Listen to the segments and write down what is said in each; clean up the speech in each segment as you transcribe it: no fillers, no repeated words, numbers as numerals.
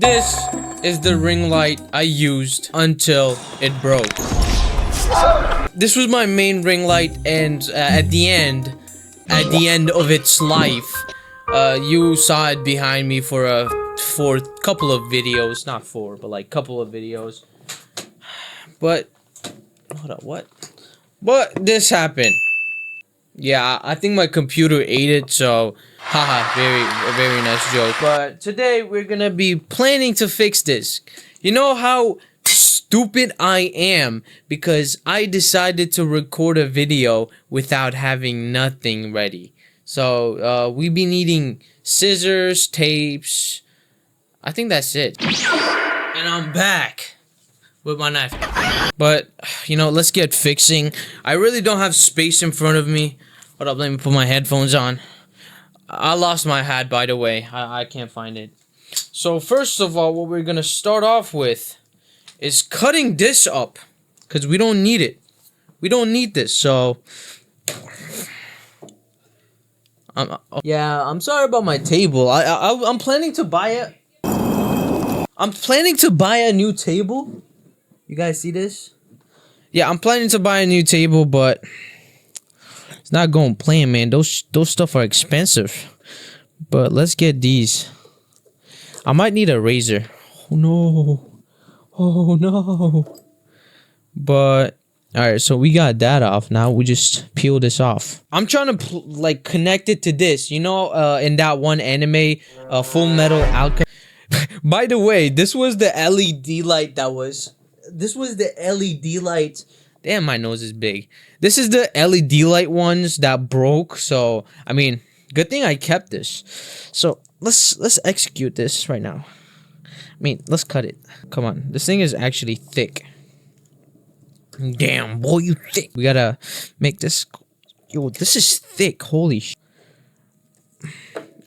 This is the ring light I used until it broke. This was my main ring light, and at the end of its life, you saw it behind me for a couple of videos, not four, but like couple of videos. But hold up, what? But this happened. Yeah, I think my computer ate it, so haha, very nice joke. But today we're gonna be planning to fix this. You know how stupid I am because I decided to record a video without having nothing ready. So we be needing scissors, tapes. I think that's it. And I'm back with my knife. But you know, let's get fixing. I really don't have space in front of me. Hold up, let me put my headphones on. I lost my hat, by the way. I can't find it. So first of all, what we're gonna start off with is cutting this up, because we don't need it. We don't need this. So yeah, I'm sorry about my table. I'm planning to buy it. I'm planning to buy a new table. You guys see this? Yeah, I'm planning to buy a new table, but it's not going plain, man. Those stuff are expensive. But let's get these. I might need a razor. Oh no. Oh no. But alright, so we got that off. Now we just peel this off. I'm trying to like connect it to this. You know, in that one anime, Full Metal Alchemist. By the way, this was the LED light that was. This was the LED light. Damn, my nose is big. This is the LED light ones that broke. So I mean, good thing I kept this. So let's execute this right now. I mean, let's cut it. Come on, this thing is actually thick. Damn, boy, you thick. We gotta make this. Yo, this is thick. Holy sh.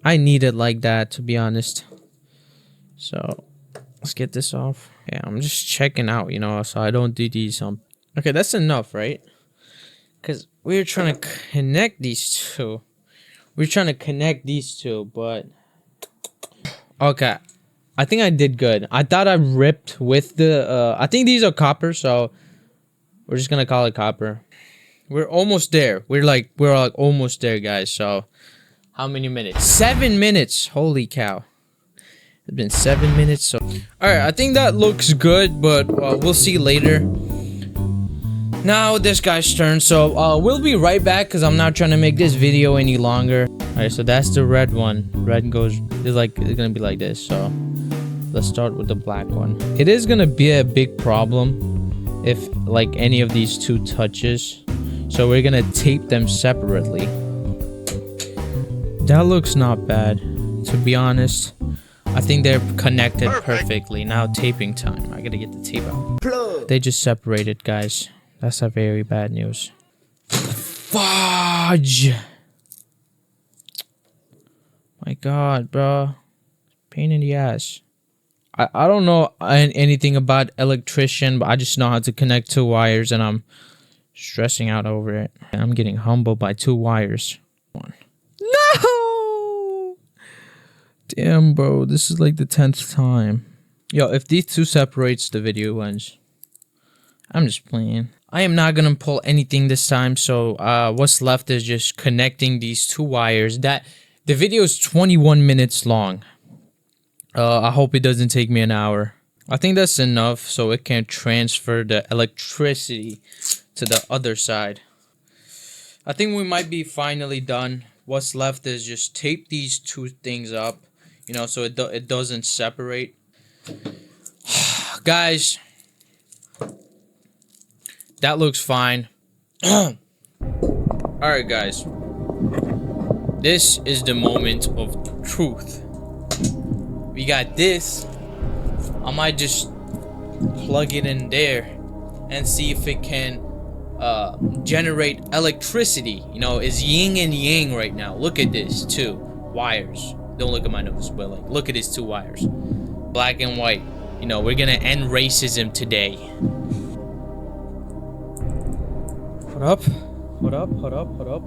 I need it like that, to be honest. So let's get this off. Yeah, I'm just checking out, you know, so I don't do these. Okay, that's enough, right? Because we're trying to connect these two. We're trying to connect these two, but okay. I think I did good. I thought I ripped with the I think these are copper, so we're just gonna call it copper. We're almost there. We're like almost there, guys. So how many minutes? 7 minutes. Holy cow. It's been 7 minutes. So alright, I think that looks good, but we'll see later. Now this guy's turn, so we'll be right back because I'm not trying to make this video any longer. Alright, so that's the red one. Red goes, it's gonna be like this. So let's start with the black one. It is gonna be a big problem if like any of these two touches. So we're gonna tape them separately. That looks not bad, to be honest. I think they're connected perfectly. Now taping time. I gotta get the tape out. They just separated, guys. That's a very bad news. Fudge! My god, bro. Pain in the ass. I don't know anything about electrician, but I just know how to connect two wires, and I'm stressing out over it. I'm getting humbled by two wires. No! Damn, bro. This is like the 10th time. Yo, if these two separates, the video ends. I'm just playing. I am not gonna pull anything this time, so what's left is just connecting these two wires. That the video is 21 minutes long. I hope it doesn't take me an hour. I think that's enough so it can transfer the electricity to the other side. I think we might be finally done. What's left is just tape these two things up, you know, so it doesn't separate. Guys, that looks fine. Alright, guys. This is the moment of truth. We got this. I might just plug it in there and see if it can generate electricity. You know, it's yin and yang right now. Look at this, two wires. Don't look at my nose, but like, look at these two wires. Black and white. You know, we're gonna end racism today. Hold up. Hold up, hold up, hold up.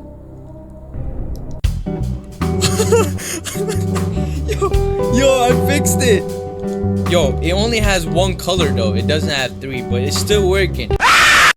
Yo, I fixed it. Yo, it only has one color though. It doesn't have three, but it's still working.